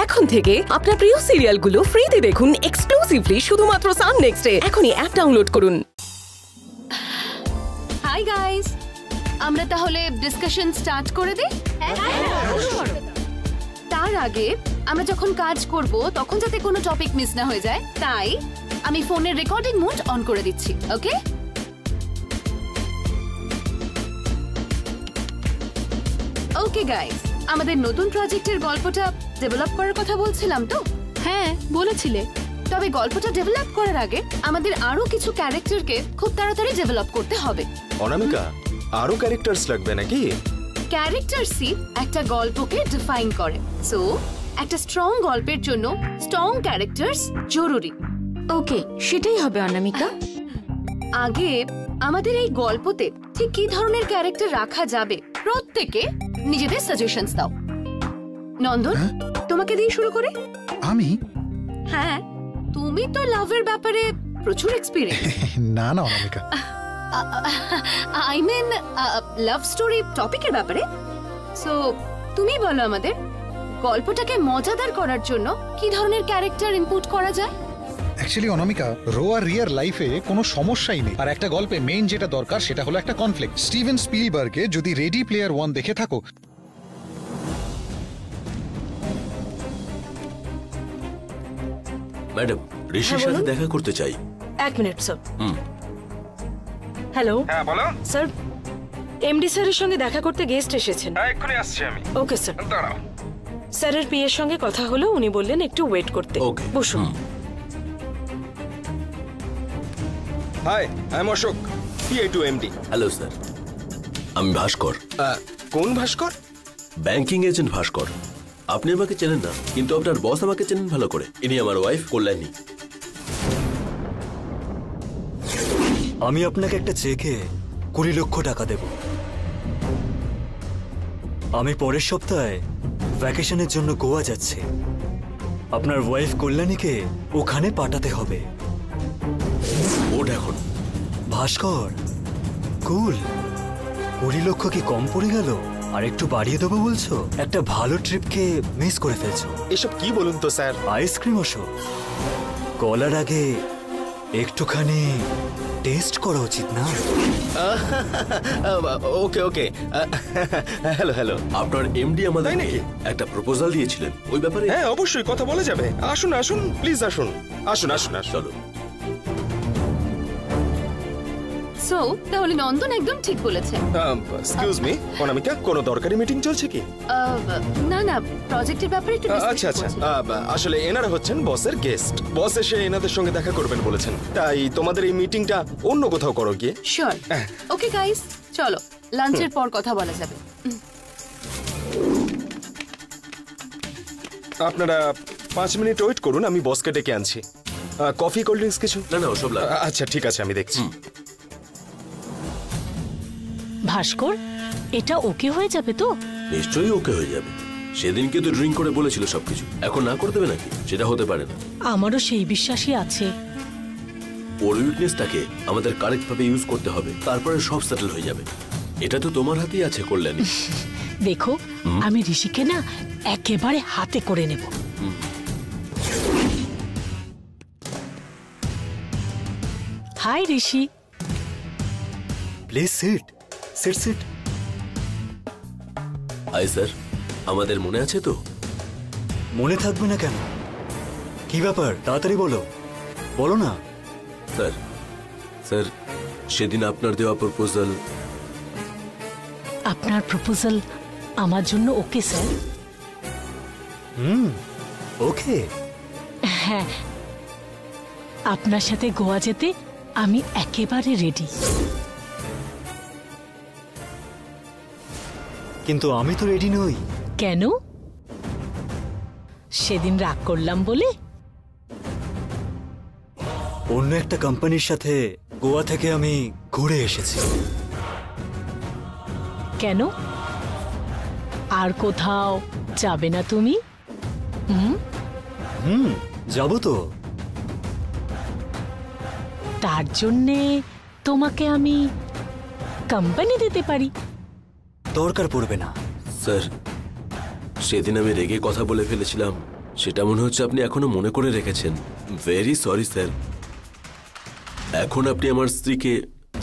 এখন থেকে আপনার প্রিয় সিরিয়ালগুলো ফ্রিতে দেখুন এক্সক্লুসিভলি শুধুমাত্র সান নেক্সটে। এখনই অ্যাপ ডাউনলোড করুন। হাই গাইস, আমরা তাহলে ডিসকাশন স্টার্ট করে দিই। তার আগে আমরা যখন কাজ করব তখন যাতে কোনো টপিক মিস না হয়ে যায়, তাই আমি ফোনের রেকর্ডিং মোড অন করে দিচ্ছি। ওকে, ওকে গাইস, আমাদের নতুন প্রজেক্টের গল্পটা ডেভেলপ করার কথা বলছিলাম তো। হ্যাঁ বলেছিলে, তবে গল্পটা ডেভেলপ করার আগে আমাদের আরো কিছু ক্যারেক্টারকে খুব তাড়াতাড়ি ডেভেলপ করতে হবে। অনামিকা, আরো ক্যারেক্টারস লাগবে নাকি? ক্যারেক্টারসই একটা গল্পকে ডিফাইন করে, সো একটা স্ট্রং গল্পের জন্য স্ট্রং ক্যারেক্টারস জরুরি। ওকে সেটাই হবে অনামিকা। আগে আমাদের এই গল্পতে ঠিক কি ধরনের ক্যারেক্টার রাখা যাবে প্রত্যেকে নিজেদের সাজেশনস দাও। নন্দন, তোমাকে দিয়ে শুরু করে। আমি? হ্যাঁ, তুমি তো লাভের ব্যাপারে প্রচুর এক্সপেরিয়েন্স। না না অনামিকা, আই মিন লাভ স্টোরি টপিকের ব্যাপারে। সো তুমি বলো আমাদের গল্পটাকে মজাদার করার জন্য কি ধরনের ক্যারেক্টার ইনপুট করা যায়। অ্যাকচুয়ালি অনামিকা, রো আর রিয়ার লাইফে কোনো সমস্যাই নেই, আর একটা গল্পে মেইন যেটা দরকার সেটা হলো একটা কনফ্লিক্ট। স্টিভেন স্পিলবার্গে যদি রেডি প্লেয়ার 1 দেখে থাকো, ম্যাডাম ঋষির সাথে দেখা করতে চাই। এক মিনিট স্যার। হ্যালো। হ্যাঁ বলো স্যার, এমডি স্যারের সঙ্গে দেখা করতে গেস্ট এসেছেন। হ্যাঁ এক্ষুনি আসছি আমি। Okay sir. দাঁড়াও। স্যারের পিএর সঙ্গে কথা হলো, উনি বললেন একটু ওয়েট করতে। ওকে বসুন। Hi, I am Ashok, PA to MD. Hello sir, আমি ভাস্কর। কোন ভাস্কর? ব্যাংকিং এজেন্ট ভাস্কর। আপনি আমাকে চেনেন না, কিন্তু আপনার বস আমাকে চেনেন ভালো করে। ইনি আমার ওয়াইফ কল্যাণী। আমি আপনাকে একটা চেকে 20 লক্ষ টাকা দেব। আমি পরের সপ্তাহে ভ্যাকেশনের জন্য গোয়া যাচ্ছি। আপনার ওয়াইফ কল্যাণীকে ওখানে পাঠাতে হবে। ওঠ এখন। ভাস্কর, কুল, 20 লক্ষ কি কম পড়ে গেল? আর একটু বাড়িয়ে দেবো বলছো? একটা ভালো ট্রিপকে মিস করে ফেলছো। এসব কি বলুন তো স্যার? আইসক্রিম অশোক, কলার আগে একটুখানি টেস্ট করা উচিত না? ওকে ওকে, হ্যালো হ্যালো। আপনার এমডি আমাদের একটা প্রপোজাল দিয়েছিলেন ওই ব্যাপারে। হ্যাঁ অবশ্যই কথা বলা যাবে। আসুন আসুন প্লিজ, আসুন আসুন আসুন আসুন। চলো। সো তাহলে নন্দন একদম ঠিক বলেছে। এক্সকিউজ মি অনামিকা, কোনো দরকারি মিটিং চলছে কি? না না, প্রজেক্টের ব্যাপারে একটু আচ্ছা আচ্ছা, আসলে এনারা হচ্ছেন বসের গেস্ট। বস এসে এনাদের সঙ্গে দেখা করবেন বলেছেন, তাই তোমাদের এই মিটিংটা অন্য কোথাও করো গিয়ে। শিওর। ওকে গাইস, চলো লাঞ্চের পর কথা বলা যাবে। আপনারা 5 মিনিট ওয়েট করুন, আমি বসকে ডেকে আনছি। কফি কোল্ড ড্রিঙ্কস কিছু? না না ওসব লাগবে। আচ্ছা ঠিক আছে, আমি দেখছি। ভাস্কর, এটা ওকে হয়ে যাবে তো? নিশ্চয়ই ওকে হয়ে যাবে। সেদিনকে তো ড্রিঙ্ক করে বলেছিল সবকিছু, এখন না করে দেবে নাকি? সেটা হতে পারে না। আমারও সেই বিশ্বাসই আছে। ওর উইকনেসটাকে আমাদের কারেক্ট ভাবে ইউজ করতে হবে, তারপরে সব সেটেল হয়ে যাবে। এটা তো তোমার হাতেই আছে কল্যাণী। দেখো, আমি ঋষিকে না একেবারে হাতে করে নেব। Hi Rishi. Please sit sit sit. Hi sir, আমাদের মনে আছে তো? মনে থাকবে না কেন? কি ব্যাপার, তাড়াতাড়ি বলো, বলো না। স্যার স্যার, সেদিন আপনার দেওয়া প্রপোজাল। আপনার প্রপোজাল আমার জন্য ওকে স্যার? ওকে। হ্যাঁ, আপনার সাথে গোয়া যেতে আমি একেবারে রেডি। কিন্তু আমি তো রেডি নই। কেন? সেদিন রাগ করলাম বলে? অন্য একটা কোম্পানির সাথে গোয়া থেকে আমি ঘুরে এসেছি। কেন? আর কোথাও যাবে না তুমি? যাবো তো। তার জন্যে তোমাকে আমি কোম্পানি দিতে পারি। দরকার পড়বে না। স্যার, সেদিন আমি রেগে কথা বলে ফেলেছিলাম, সেটা মনে হচ্ছে আপনি এখনো মনে করে রেখেছেন। Very sorry sir. এখন আপনি আমার স্ত্রীকে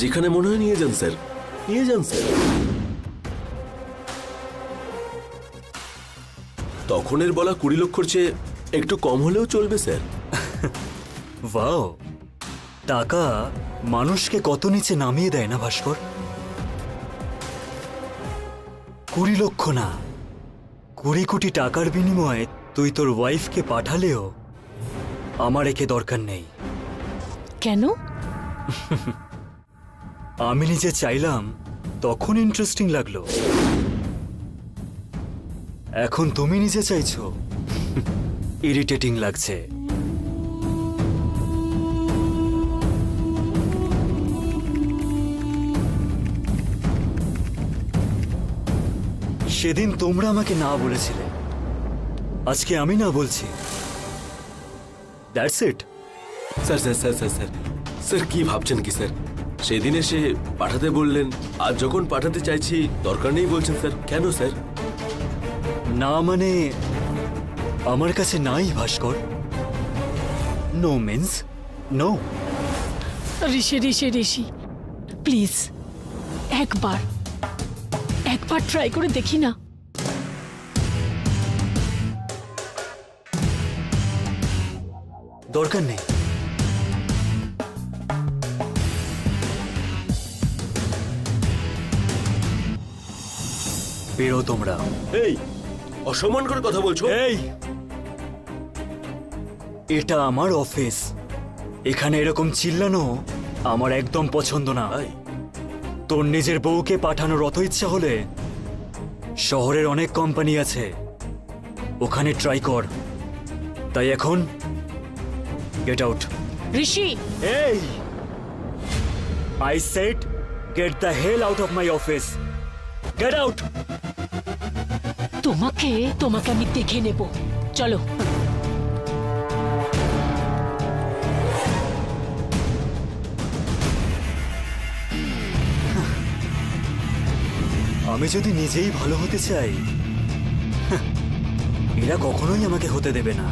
যেখানে মনে হয় নিয়ে যান স্যার, নিয়ে যান স্যার। তখনের বলা 20 লক্ষর চেয়ে একটু কম হলেও চলবে স্যার। ওয়াও, টাকা মানুষকে কত নিচে নামিয়ে দেয় না ভাস্কর। 20 লক্ষ না, 20 কোটি টাকার বিনিময়ে তুই তোর ওয়াইফকে পাঠালেও আমার একে দরকার নেই। কেন? আমি নিজে চাইলাম তখন ইন্টারেস্টিং লাগলো, এখন তুমি নিজে চাইছো, ইরিটেটিং লাগছে। সেদিন তোমরা আমাকে না বলেছিলে, আজকে আমি না বলছি। That's it. Sir sir sir sir sir sir কি ভাবছেন কি স্যার? সেদিন এসে পাঠাতে বললেন, আর যখন পাঠাতে চাইছি দরকার নেই বলছেন স্যার। কেন স্যার? না মানে আমার কাছে নাই Bhaskar. No means no. Rishi please একবার ট্রাই করে দেখি না। দরকার নেই। বেরো তোমরা। এই অসম্মান করে কথা বলছো? এই, এটা আমার অফিস, এখানে এরকম চিল্লানো আমার একদম পছন্দ না। তোর নিজের বউকে পাঠানোর অত ইচ্ছা হলে শহরের অনেক কোম্পানি আছে, ওখানে ট্রাই কর। তাই এখন গেট আউট। ঋষি, এই, I said get the hell out of my office. Get out. তোমাকে আমি দেখে নেব, চলো। আমি যদি নিজেই ভালো হতে চাই, এরা কখনোই আমাকে হতে দেবে না।